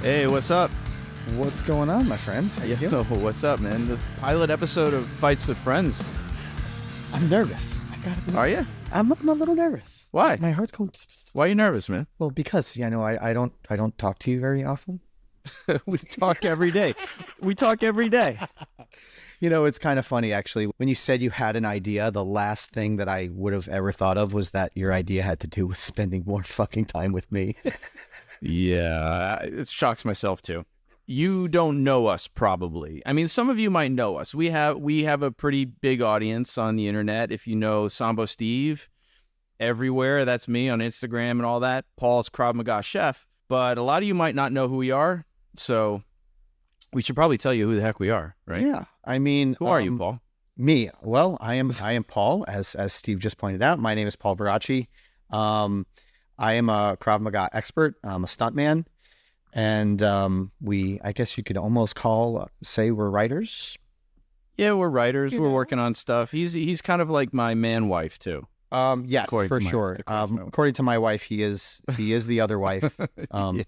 Hey, what's up? What's going on, my friend? How you doing? What's up, man? The pilot episode of Fights with Friends. I'm nervous. I gotta be. Are you? I'm a little nervous. Why? My heart's going. Why are you nervous, man? Well, because I don't talk to you very often. We talk every day. We talk every day. You know, it's kind of funny, actually. When you said you had an idea, the last thing that I would have ever thought of was that your idea had to do with spending more fucking time with me. Yeah, it shocks myself too. You don't know us, probably. I mean, some of you might know us. We have a pretty big audience on the internet. If you know Sambo Steve, everywhere, that's me on Instagram and all that. Paul's Krav Maga chef. But a lot of you might not know who we are, so we should probably tell you who the heck we are, right? Yeah, I mean, who are you, Paul? Me? Well, I am Paul, as Steve just pointed out. My name is Paul Varacchi. I am a Krav Maga expert. I'm a stuntman. And I guess you could almost say we're writers. Yeah, we're writers. We're working on stuff. He's kind of like my man wife too. Yes, for sure. According to my wife, he is the other wife. Yeah.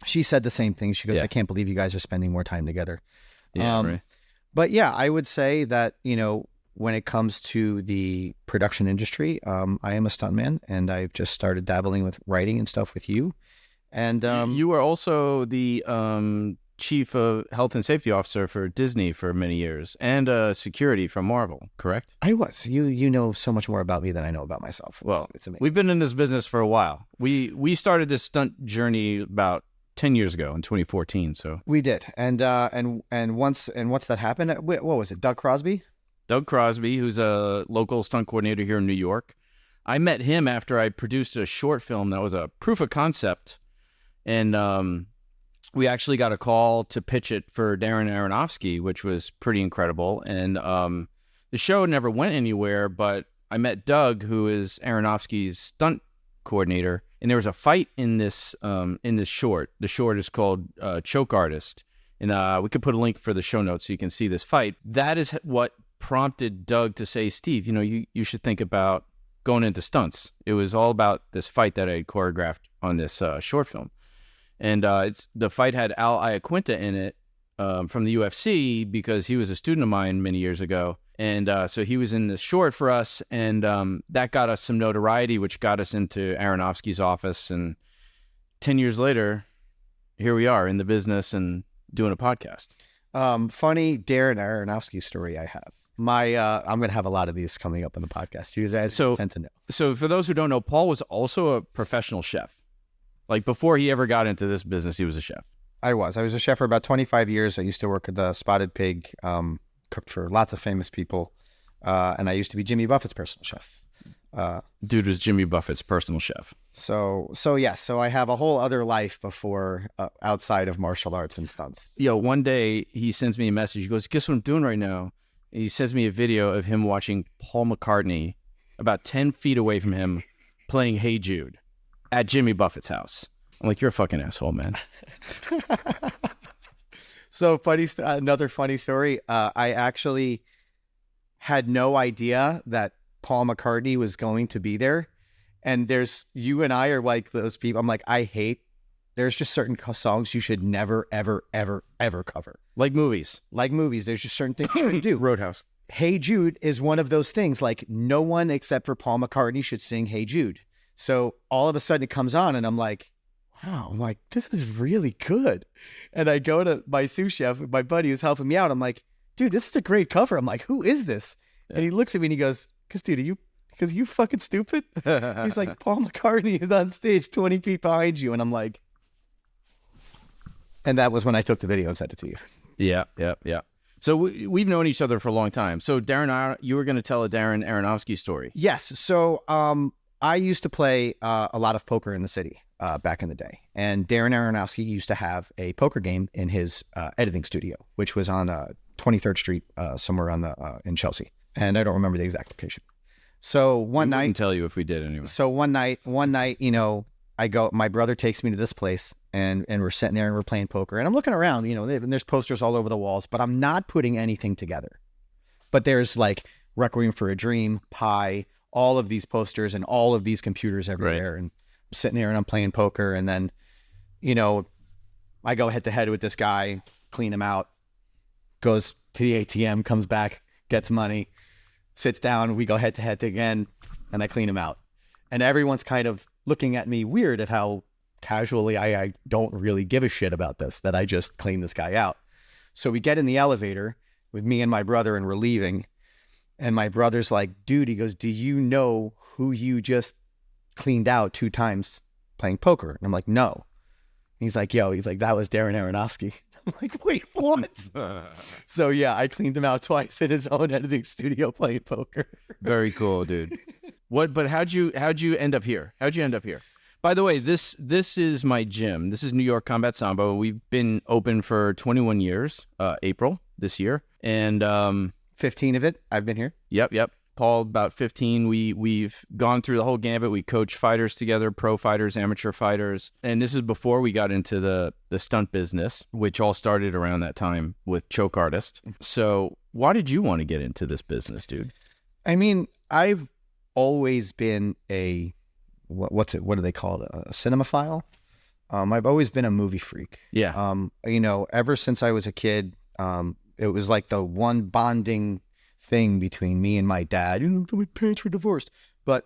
She said the same thing. She goes, I can't believe you guys are spending more time together. Yeah, right. But yeah, I would say that, when it comes to the production industry, I am a stuntman, and I've just started dabbling with writing and stuff with you. And you were also the chief of health and safety officer for Disney for many years, and security for Marvel, correct? I was. You know so much more about me than I know about myself. It's amazing. We've been in this business for a while. We started this stunt journey about 10 years ago in 2014. So we did, and once that happened, what was it? Doug Crosby, who's a local stunt coordinator here in New York. I met him after I produced a short film that was a proof of concept. And we actually got a call to pitch it for Darren Aronofsky, which was pretty incredible. And the show never went anywhere, but I met Doug, who is Aronofsky's stunt coordinator, and there was a fight in this short. The short is called Choke Artist, and we could put a link for the show notes so you can see this fight. That is what prompted Doug to say, Steve, you should think about going into stunts. It was all about this fight that I had choreographed on this short film. And the fight had Al Iaquinta in it from the UFC because he was a student of mine many years ago. And so he was in this short for us, and that got us some notoriety, which got us into Aronofsky's office. And 10 years later, here we are in the business and doing a podcast. Funny Darren Aronofsky story I have. I'm going to have a lot of these coming up on the podcast. You guys tend to know. So for those who don't know, Paul was also a professional chef. Like before he ever got into this business, he was a chef. I was a chef for about 25 years. I used to work at the Spotted Pig, cooked for lots of famous people. And I used to be Jimmy Buffett's personal chef. Dude was Jimmy Buffett's personal chef. So I have a whole other life before outside of martial arts and stunts. One day he sends me a message. He goes, guess what I'm doing right now? And he sends me a video of him watching Paul McCartney about 10 feet away from him playing Hey Jude at Jimmy Buffett's house. I'm like, you're a fucking asshole, man. So another funny story. I actually had no idea that Paul McCartney was going to be there. And you and I are like those people. I'm like, there's just certain songs you should never, ever, ever, ever cover. Like movies. There's just certain things you shouldn't do. Roadhouse. Hey Jude is one of those things. Like no one except for Paul McCartney should sing Hey Jude. So all of a sudden it comes on and I'm like, wow, this is really good. And I go to my sous chef, my buddy who's helping me out. I'm like, dude, this is a great cover. I'm like, who is this? Yeah. And he looks at me and he goes, because you fucking stupid? He's like, Paul McCartney is on stage 20 feet behind you. And I'm like, and that was when I took the video and sent it to you. Yeah. So we've known each other for a long time. So Darren, you were going to tell a Darren Aronofsky story. Yes. So I used to play a lot of poker in the city back in the day. And Darren Aronofsky used to have a poker game in his editing studio, which was on 23rd Street somewhere in Chelsea. And I don't remember the exact location. So one night... I can tell you if we did anyway. So one night, my brother takes me to this place and we're sitting there and we're playing poker. And I'm looking around, and there's posters all over the walls, but I'm not putting anything together. But there's like Requiem for a Dream, Pi, all of these posters and all of these computers everywhere. Right. And I'm sitting there and I'm playing poker. And then, I go head to head with this guy, clean him out, goes to the ATM, comes back, gets money, sits down, we go head to head again, and I clean him out. And everyone's kind of looking at me weird at how casually I don't really give a shit about this, that I just clean this guy out. So we get in the elevator with me and my brother, and we're leaving. And my brother's like, dude, he goes, do you know who you just cleaned out 2 times playing poker? And I'm like, no. He's like, that was Darren Aronofsky. I'm like, wait, what? So yeah, I cleaned him out twice in his own editing studio playing poker. Very cool, dude. But how'd you end up here? How'd you end up here? By the way, this is my gym. This is New York Combat Sambo. We've been open for 21 years, April this year. And 15 of it, I've been here. Yep. Paul, about 15. We've gone through the whole gambit. We coach fighters together, pro fighters, amateur fighters. And this is before we got into the stunt business, which all started around that time with Choke Artist. So why did you want to get into this business, dude? I mean, I've always been what do they call it? A cinemaphile. I've always been a movie freak. Yeah. Ever since I was a kid, it was like the one bonding thing between me and my dad. My parents were divorced, but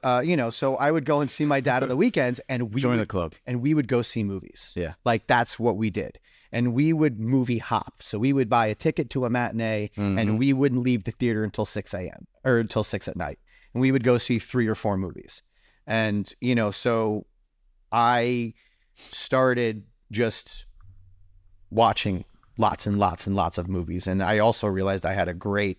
so I would go and see my dad on the weekends, and join the club, and we would go see movies. Yeah, like that's what we did, and we would movie hop. So we would buy a ticket to a matinee, and we wouldn't leave the theater until 6 a.m. or until 6 at night, and we would go see 3 or 4 movies. And so I started just watching lots and lots and lots of movies, and I also realized I had a great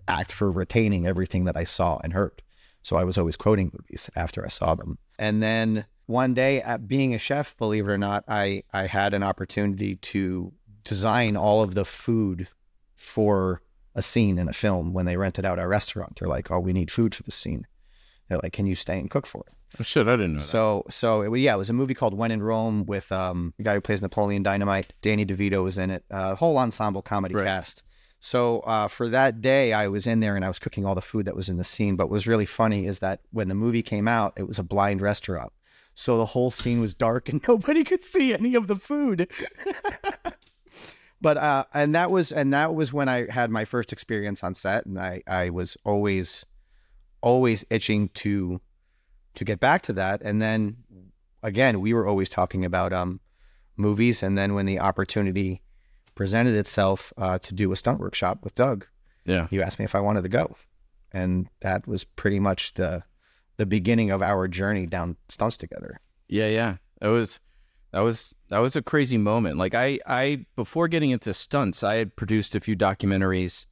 act for retaining everything that I saw and heard. So I was always quoting movies after I saw them. And then one day, being a chef, believe it or not, I had an opportunity to design all of the food for a scene in a film. When they rented out our restaurant, they're like, oh, we need food for the scene. They're like, can you stay and cook for it? Oh, shit, I didn't know that. So it was a movie called When in Rome with the guy who plays Napoleon Dynamite. Danny DeVito was in it. Whole ensemble comedy cast. So for that day, I was in there and I was cooking all the food that was in the scene. But what was really funny is that when the movie came out, it was a blind restaurant. So the whole scene was dark and nobody could see any of the food. But and that was when I had my first experience on set, and I was always itching to get back to that. And then again, we were always talking about movies. And then when the opportunity presented itself to do a stunt workshop with Doug, he asked me if I wanted to go, and that was pretty much the beginning of our journey down stunts together. Yeah. That was a crazy moment. Like I before getting into stunts, I had produced a few documentaries.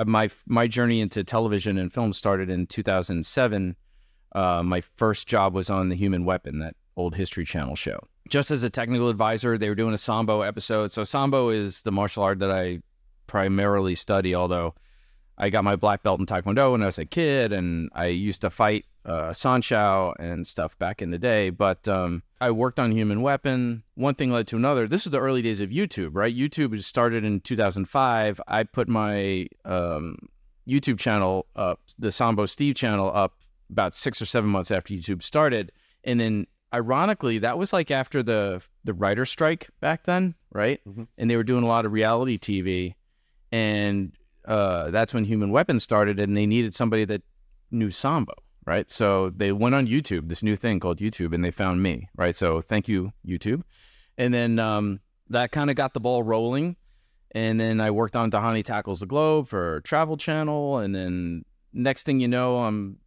My journey into television and film started in 2007. My first job was on The Human Weapon, that old History Channel show. Just as a technical advisor, they were doing a Sambo episode. So Sambo is the martial art that I primarily study, although I got my black belt in Taekwondo when I was a kid, and I used to fight Sanshao and stuff back in the day. But I worked on Human Weapon. One thing led to another. This was the early days of YouTube, right? YouTube started in 2005. I put my YouTube channel up, the Sambo Steve channel, up about 6 or 7 months after YouTube started. And then ironically, that was like after the writer's strike back then, right? Mm-hmm. And they were doing a lot of reality TV. And that's when Human Weapon started, and they needed somebody that knew Sambo, right? So they went on YouTube, this new thing called YouTube, and they found me, right? So thank you, YouTube. And then that kind of got the ball rolling. And then I worked on Dahani Tackles the Globe for Travel Channel. And then next thing you know, I'm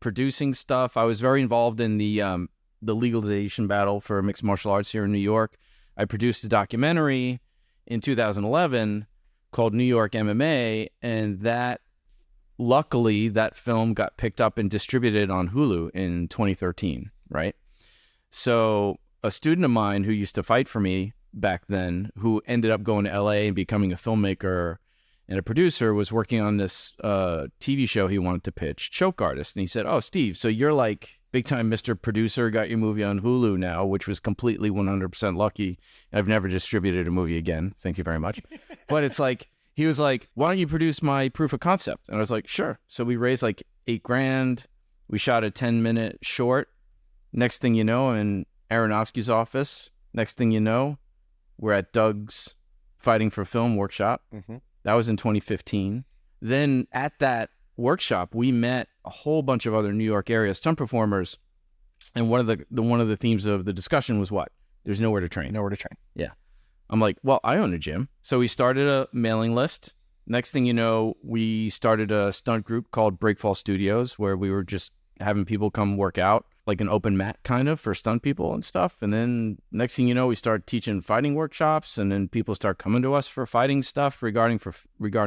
producing stuff. I was very involved in the legalization battle for mixed martial arts here in New York. I produced a documentary in 2011 called New York MMA, and luckily that film got picked up and distributed on Hulu in 2013, right? So a student of mine who used to fight for me back then, who ended up going to LA and becoming a filmmaker and a producer, was working on this TV show he wanted to pitch, Choke Artist. And he said, oh, Steve, so you're like big time Mr. Producer, got your movie on Hulu now, which was completely 100% lucky. I've never distributed a movie again. Thank you very much. But it's like, he was like, why don't you produce my proof of concept? And I was like, sure. So we raised like $8,000. We shot a 10-minute short. Next thing you know, in Aronofsky's office, next thing you know, were at Doug's Fighting for Film workshop. Mm-hmm. That was in 2015. Then at that workshop, we met a whole bunch of other New York area stunt performers. And one of the themes of the discussion was what? There's nowhere to train. Nowhere to train. Yeah. I'm like, well, I own a gym. So we started a mailing list. Next thing you know, we started a stunt group called Breakfall Studios, where we were just having people come work out, like an open mat kind of for stunt people and stuff. And then next thing you know, we start teaching fighting workshops, and then people start coming to us for fighting stuff regarding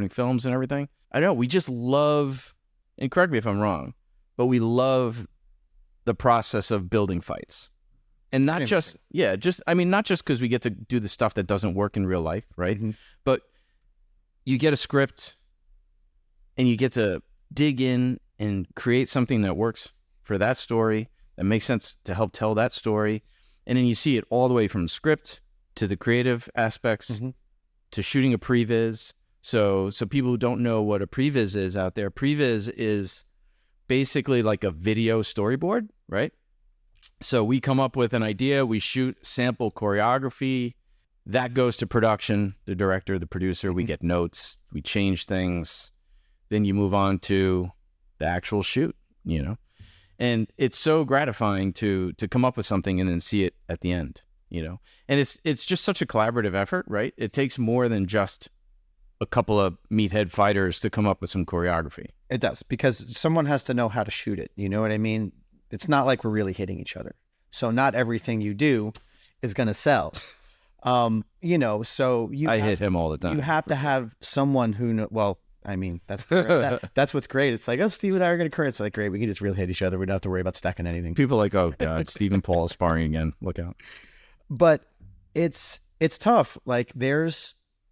films and everything. I don't know. We just love, and correct me if I'm wrong, but we love the process of building fights. And not just because we get to do the stuff that doesn't work in real life, right? Mm-hmm. But you get a script and you get to dig in and create something that works for that story, that makes sense to help tell that story. And then you see it all the way from script to the creative aspects to shooting a previs. So people who don't know what a previs is out there, previs is basically like a video storyboard, right? So we come up with an idea, we shoot sample choreography, that goes to production, the director, the producer, we get notes, we change things, then you move on to the actual shoot, And it's so gratifying to come up with something and then see it at the end, And it's just such a collaborative effort, right? It takes more than just a couple of meathead fighters to come up with some choreography. It does, because someone has to know how to shoot it. You know what I mean? It's not like we're really hitting each other. So not everything you do is going to sell. So I hit him all the time. You have to have someone who know, well, I mean, that's what's great. It's like, oh, Steve and I are going to curse. It's like, great, we can just really hit each other. We don't have to worry about stacking anything. People are like, oh God, Steve and Paul is sparring again. Look out. But it's tough. Like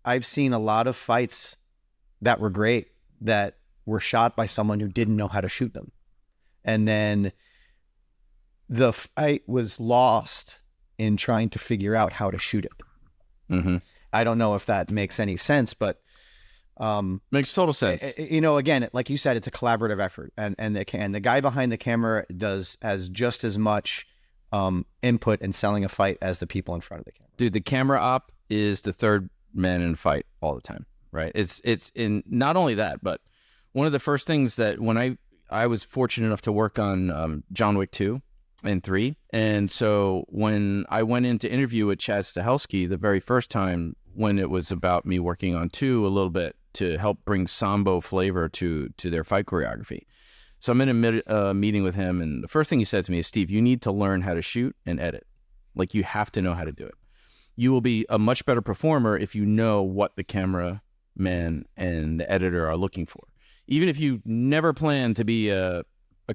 I've seen a lot of fights that were great that were shot by someone who didn't know how to shoot them. And then the fight was lost in trying to figure out how to shoot it. Mm-hmm. I don't know if that makes any sense, but makes total sense. Again, like you said, it's a collaborative effort, and the guy behind the camera has just as much input in selling a fight as the people in front of the camera. Dude, the camera op is the third man in a fight all the time, right? It's in not only that, but one of the first things that when I was fortunate enough to work on John Wick 2 and 3. And so when I went in to interview with Chad Stahelski the very first time, when it was about me working on 2 a little bit to help bring Sambo flavor to their fight choreography. So I'm in a meeting with him, and the first thing he said to me is, Steve, you need to learn how to shoot and edit. Like, you have to know how to do it. You will be a much better performer if you know what the cameraman and the editor are looking for. Even if you never plan to be a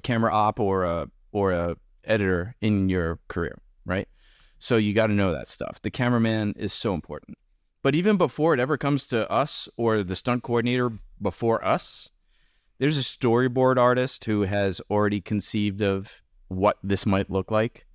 camera op or a editor in your career, right? So you got to know that stuff. The cameraman is so important. But even before it ever comes to us or the stunt coordinator before us, there's a storyboard artist who has already conceived of what this might look like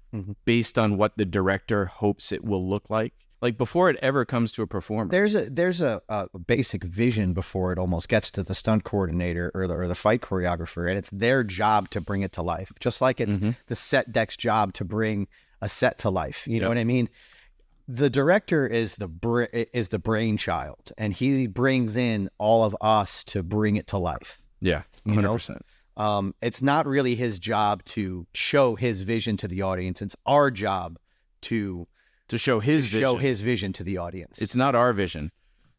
based on what the director hopes it will look like. Like, before it ever comes to a performer. There's a basic vision before it almost gets to the stunt coordinator or the fight choreographer, and it's their job to bring it to life. Just like it's the set deck's job to bring a set to life. You know what I mean? The director is the brainchild, and he brings in all of us to bring it to life. Yeah, 100%. It's not really his job to show his vision to the audience. It's our job to show his vision to the audience. It's not our vision.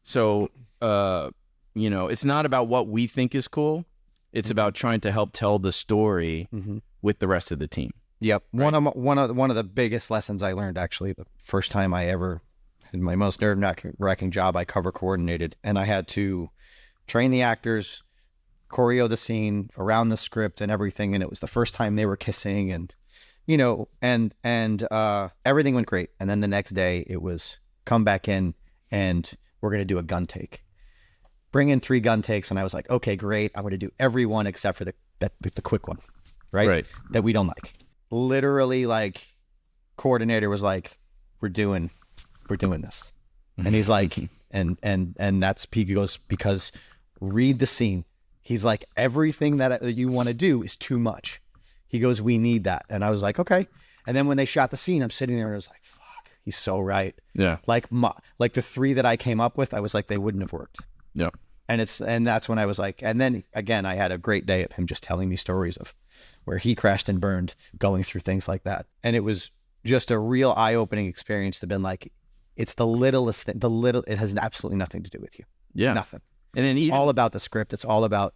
So, it's not about what we think is cool. It's about trying to help tell the story with the rest of the team. Yep. Right. One of the biggest lessons I learned, actually, the first time I ever had my most nerve-wracking job, I cover coordinated, and I had to train the actors, choreo the scene around the script and everything. And it was the first time they were kissing, and everything went great. And then the next day it was come back in and we're going to do a gun take. Bring in 3 gun takes. And I was like, okay, great. I'm going to do every one except for the quick one, right? That we don't like. Literally, like, coordinator was like, we're doing this. And he's like, and that's, he goes, because read the scene. He's like, everything that you want to do is too much. He goes, we need that. And I was like, okay. And then when they shot the scene, I'm sitting there and I was like, fuck, He's so right. Yeah. Like the 3 that I came up with, I was like, they wouldn't have worked. Yeah. And that's when I was like, and then again, I had a great day of him just telling me stories of where he crashed and burned, going through things like that. And it was just a real eye-opening experience to been like, it's the littlest thing, it has absolutely nothing to do with you. Yeah. Nothing. And then It's all about the script. It's all about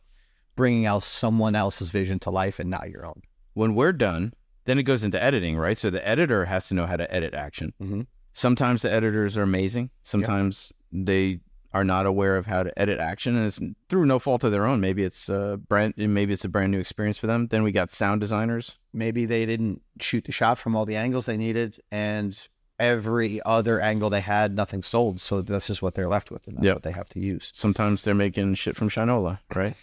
bringing out someone else's vision to life and not your own. When we're done, then it goes into editing, right? So the editor has to know how to edit action. Mm-hmm. Sometimes the editors are amazing. Sometimes they are not aware of how to edit action, and it's through no fault of their own. Maybe it's a brand new experience for them. Then we got sound designers. Maybe they didn't shoot the shot from all the angles they needed, and every other angle they had, nothing sold. So this is what they're left with, and that's what they have to use. Sometimes they're making shit from Shinola, right?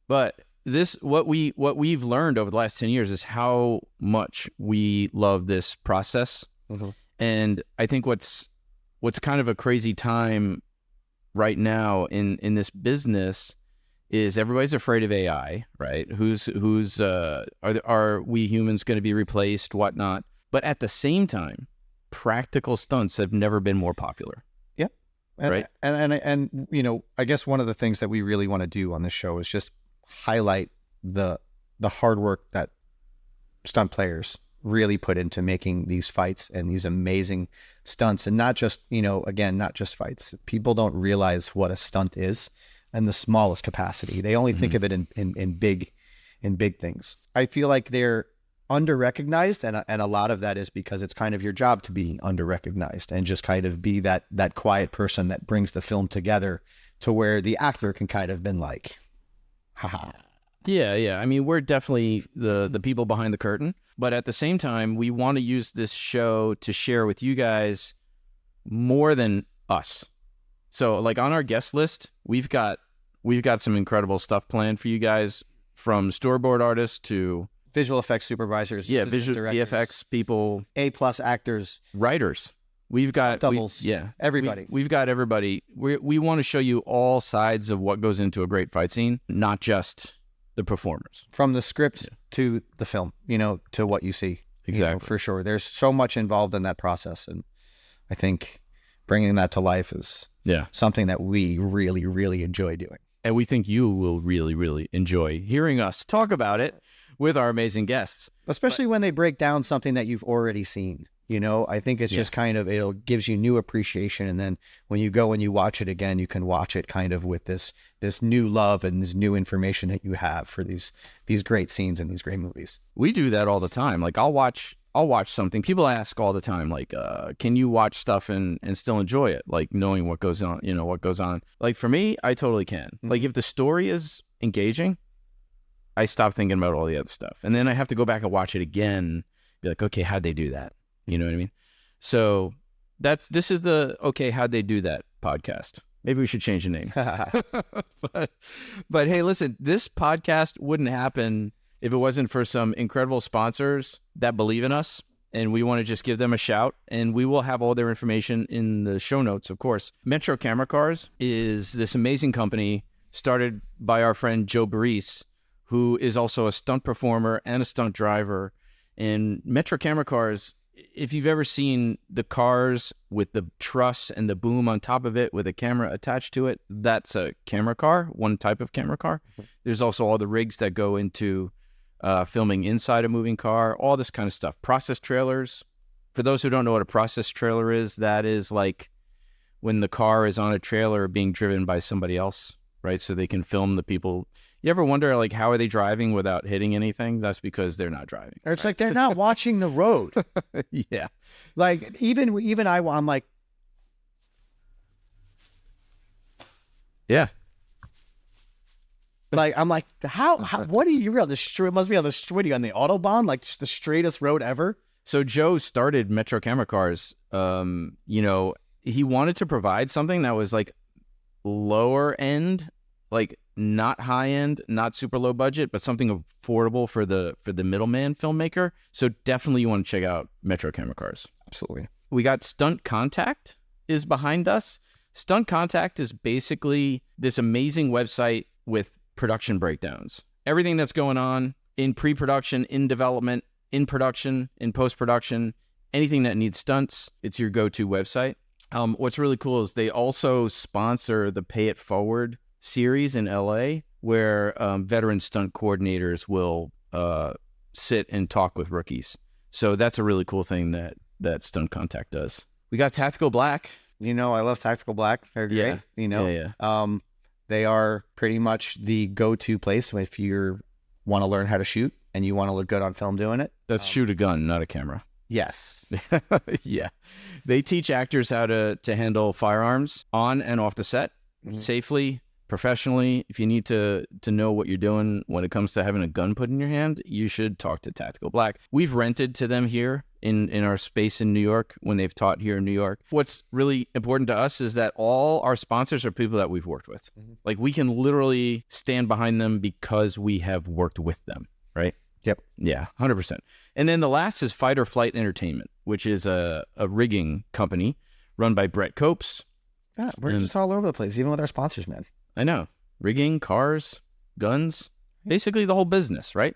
But what we've learned over the last 10 years is how much we love this process. Mm-hmm. And I think what's kind of a crazy time right now in this business is everybody's afraid of AI, right? Are we humans going to be replaced, whatnot? But at the same time, practical stunts have never been more popular. Yep. Right. And you know, I guess one of the things that we really want to do on this show is just highlight the hard work that stunt players really put into making these fights and these amazing stunts, and not just, you know, again, not just fights. People don't realize what a stunt is in the smallest capacity. They only think of it in big things. I feel like they're under-recognized, and a lot of that is because it's kind of your job to be under-recognized and just kind of be that quiet person that brings the film together to where the actor can kind of been like, haha. Yeah. I mean, we're definitely the people behind the curtain, but at the same time, we want to use this show to share with you guys more than us. So, like on our guest list, we've got some incredible stuff planned for you guys, from storyboard artists to visual effects supervisors, visual directors, VFX people, A+ actors, writers. We've got doubles, everybody. We've got everybody. We want to show you all sides of what goes into a great fight scene, not just the performers. From the script to the film, you know, to what you see. Exactly. You know, for sure. There's so much involved in that process. And I think bringing that to life is something that we really, really enjoy doing. And we think you will really, really enjoy hearing us talk about it with our amazing guests. Especially when they break down something that you've already seen. You know, I think it's just kind of, it gives you new appreciation. And then when you go and you watch it again, you can watch it kind of with this new love and this new information that you have for these great scenes and these great movies. We do that all the time. Like I'll watch something. People ask all the time, like, can you watch stuff and still enjoy it? Like knowing what goes on, you know, what goes on. Like for me, I totally can. Mm-hmm. Like if the story is engaging, I stop thinking about all the other stuff. And then I have to go back and watch it again. Be like, okay, how'd they do that? You know what I mean? So this is the okay, how'd they do that podcast. Maybe we should change the name. but hey, listen, this podcast wouldn't happen if it wasn't for some incredible sponsors that believe in us, and we want to just give them a shout. And we will have all their information in the show notes, of course. Metro Camera Cars is this amazing company started by our friend Joe Baris, who is also a stunt performer and a stunt driver. And Metro Camera Cars, if you've ever seen the cars with the truss and the boom on top of it with a camera attached to it, that's a camera car, one type of camera car. Mm-hmm. There's also all the rigs that go into filming inside a moving car, all this kind of stuff. Process trailers. For those who don't know what a process trailer is, that is like when the car is on a trailer being driven by somebody else, right? So they can film the people. You ever wonder, like, how are they driving without hitting anything? That's because they're not driving. Or it's like they're not watching the road. Yeah. Like, even I'm like... Yeah. Like, I'm like, how what do you realize? The street must be on the street, on the Autobahn, like just the straightest road ever. So Joe started Metro Camera Cars. You know, he wanted to provide something that was like lower end, like not high end, not super low budget, but something affordable for the middleman filmmaker. So definitely you want to check out Metro Camera Cars. Absolutely. We got Stunt Contact is behind us. Stunt Contact is basically this amazing website with production breakdowns. Everything that's going on in pre-production, in development, in production, in post-production, anything that needs stunts, it's your go-to website. What's really cool is they also sponsor the Pay It Forward series in LA, where veteran stunt coordinators will sit and talk with rookies. So that's a really cool thing that Stunt Contact does. We got Tactical Black. I love Tactical Black. They're great. Yeah. They are pretty much the go-to place if you want to learn how to shoot and you want to look good on film doing it. That's shoot a gun, not a camera. Yes. Yeah. They teach actors how to handle firearms on and off the set safely, professionally. If you need to know what you're doing when it comes to having a gun put in your hand, you should talk to Tactical Black. We've rented to them here in our space in New York when they've taught here in New York. What's really important to us is that all our sponsors are people that we've worked with. Like, we can literally stand behind them because we have worked with them, right? Yep. Yeah, 100%. And then the last is Fight or Flight Entertainment, which is a rigging company run by Brett Copes. Yeah, we're just all over the place, even with our sponsors, man. I know. Rigging, cars, guns, basically the whole business, right?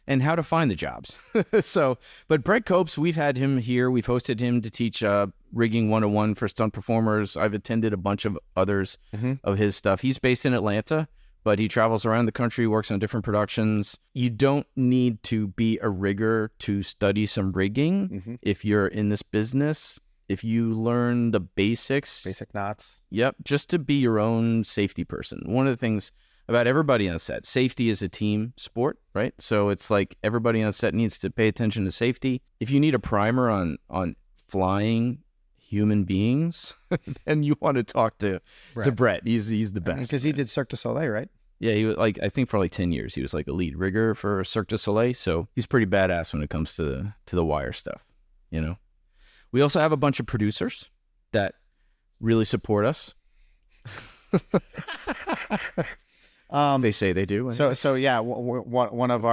And how to find the jobs. But Brett Copes, we've had him here. We've hosted him to teach rigging 101 for stunt performers. I've attended a bunch of others of his stuff. He's based in Atlanta, but he travels around the country, works on different productions. You don't need to be a rigger to study some rigging if you're in this business. If you learn the basics. Basic knots. Yep, just to be your own safety person. One of the things about everybody on set, safety is a team sport, right? So it's like everybody on set needs to pay attention to safety. If you need a primer on flying human beings, then you want to talk to Brett. He's the best. Because he did Cirque du Soleil, right? Yeah, he was I think for 10 years, he was like a lead rigger for Cirque du Soleil. So he's pretty badass when it comes to the wire stuff, We also have a bunch of producers that really support us. They say they do. So yeah, one of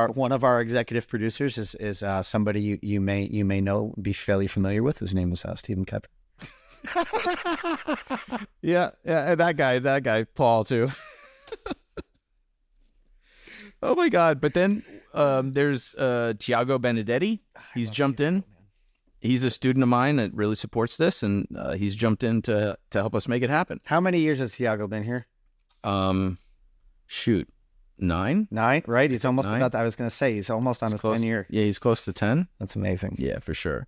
our executive producers is somebody you may know, be fairly familiar with. His name is Stephen Koepfer. yeah, that guy, Paul too. Oh my God! But then there's Thiago Benedetti. He's jumped in. He's a student of mine that really supports this, and he's jumped in to help us make it happen. How many years has Thiago been here? 9. 9, right? He's almost about. I was going to say he's almost on his 10 year. Yeah, he's close to 10. That's amazing. Yeah, for sure.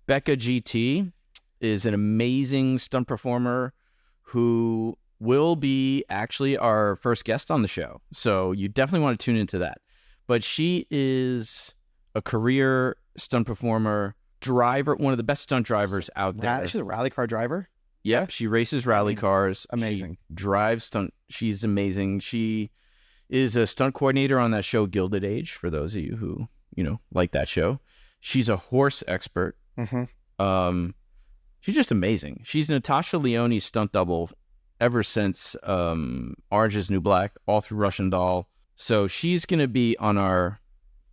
Becca GT is an amazing stunt performer who will be actually our first guest on the show. So you definitely want to tune into that. But she is a career stunt performer, driver, one of the best stunt drivers out there. She's a rally car driver? Yep, she races rally cars. Amazing. She drives stunt. She's amazing. She is a stunt coordinator on that show Gilded Age, for those of you who, like that show. She's a horse expert. She's just amazing. She's Natasha Lyonne's stunt double ever since Orange is New Black, all through Russian Doll. So she's going to be on our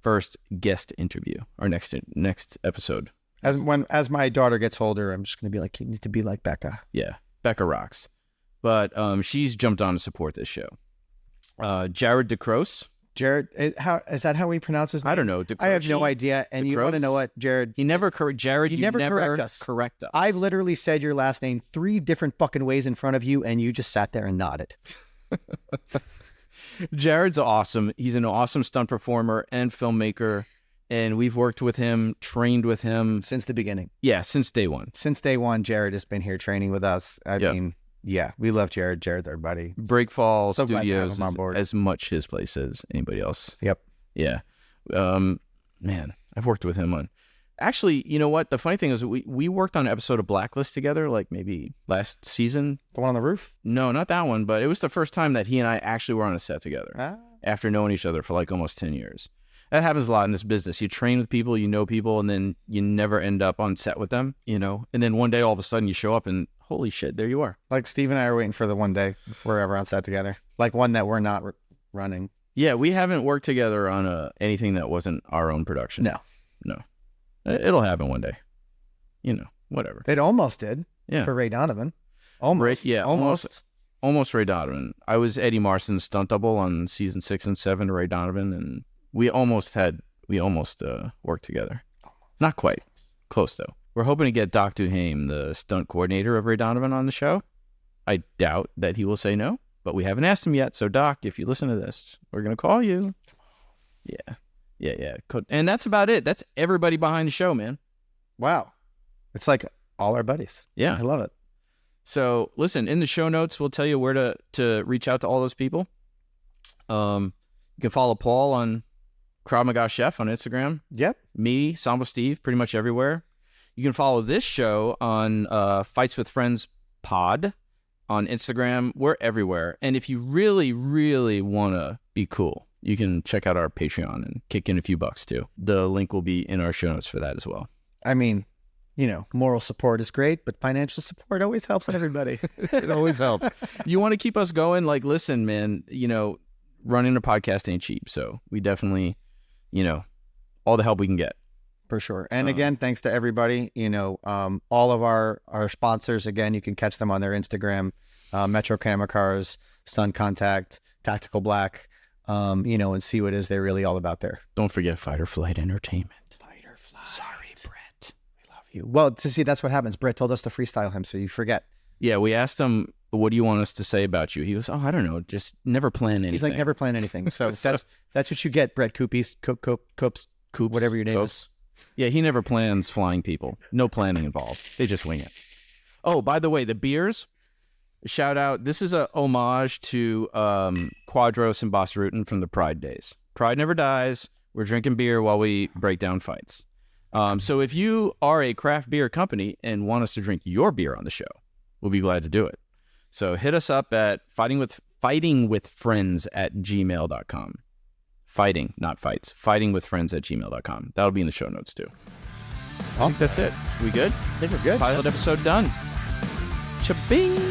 first guest interview, our next episode. As my daughter gets older, I'm just going to be like, you need to be like Becca. Yeah, Becca rocks. But she's jumped on to support this show. Jared DiCroce. Jared, is that how we pronounce his name? I don't know. DiCroce? I have no idea. And you want to know what, Jared? You never correct us. Correct us. I've literally said your last name 3 different fucking ways in front of you, and you just sat there and nodded. Jared's awesome. He's an awesome stunt performer and filmmaker, and we've worked with him, trained with him. Since the beginning. Yeah, since day one. Since day one, Jared has been here training with us. I mean, yeah, we love Jared. Jared's our buddy. Breakfall Studios is on board. As much his place as anybody else. Yep. Yeah. Man, I've worked with him on... Actually, you know what? The funny thing is we worked on an episode of Blacklist together, like maybe last season. The one on the roof? No, not that one, but it was the first time that he and I actually were on a set together after knowing each other for like almost 10 years. That happens a lot in this business. You train with people, you know people, and then you never end up on set with them, And then one day, all of a sudden, you show up and holy shit, there you are. Like Steve and I are waiting for the one day before we're ever on set together. Like one that we're not running. Yeah, we haven't worked together on anything that wasn't our own production. No. It'll happen one day. Whatever. It almost did. Yeah. For Ray Donovan. Almost. Almost Ray Donovan. I was Eddie Marson's stunt double on season 6 and 7 to Ray Donovan, and we almost worked together. Not quite. Close though. We're hoping to get Doc Duhame, the stunt coordinator of Ray Donovan, on the show. I doubt that he will say no, but we haven't asked him yet. So, Doc, if you listen to this, we're going to call you. Yeah. And that's about it. That's everybody behind the show, man. Wow. It's like all our buddies. Yeah. I love it. So, listen, in the show notes, we'll tell you where to reach out to all those people. You can follow Paul on Krav Maga Chef on Instagram. Yep. Me, Samba Steve, pretty much everywhere. You can follow this show on Fights with Friends Pod on Instagram. We're everywhere. And if you really, really want to be cool, you can check out our Patreon and kick in a few bucks too. The link will be in our show notes for that as well. I mean, moral support is great, but financial support always helps everybody. It always helps. You want to keep us going? Like, listen, man, running a podcast ain't cheap. So we definitely, all the help we can get. For sure. And again, thanks to everybody, all of our sponsors, again, you can catch them on their Instagram, Metro Camera Cars, Stunt Contact, Tactical Black, and see what it is they're really all about there. Don't forget Fight or Flight Entertainment. Fight or Flight. Sorry, Brett. We love you. Well, that's what happens. Brett told us to freestyle him, so you forget. Yeah, we asked him, what do you want us to say about you? He goes, I don't know, just never plan anything. He's like, never plan anything. So that's what you get, Brett Coopies, Coops, whatever your name is. Yeah, he never plans flying people. No planning involved. They just wing it. Oh, by the way, the beers, shout out. This is a homage to Quadros and Boss Rutan from the Pride days. Pride never dies. We're drinking beer while we break down fights. So if you are a craft beer company and want us to drink your beer on the show, we'll be glad to do it. So hit us up at fightingwithfriends@gmail.com. Fighting, not fights. Fightingwithfriends@gmail.com. That'll be in the show notes too. I think that's it. We good? I think we're good. Pilot episode done. Cha-bing!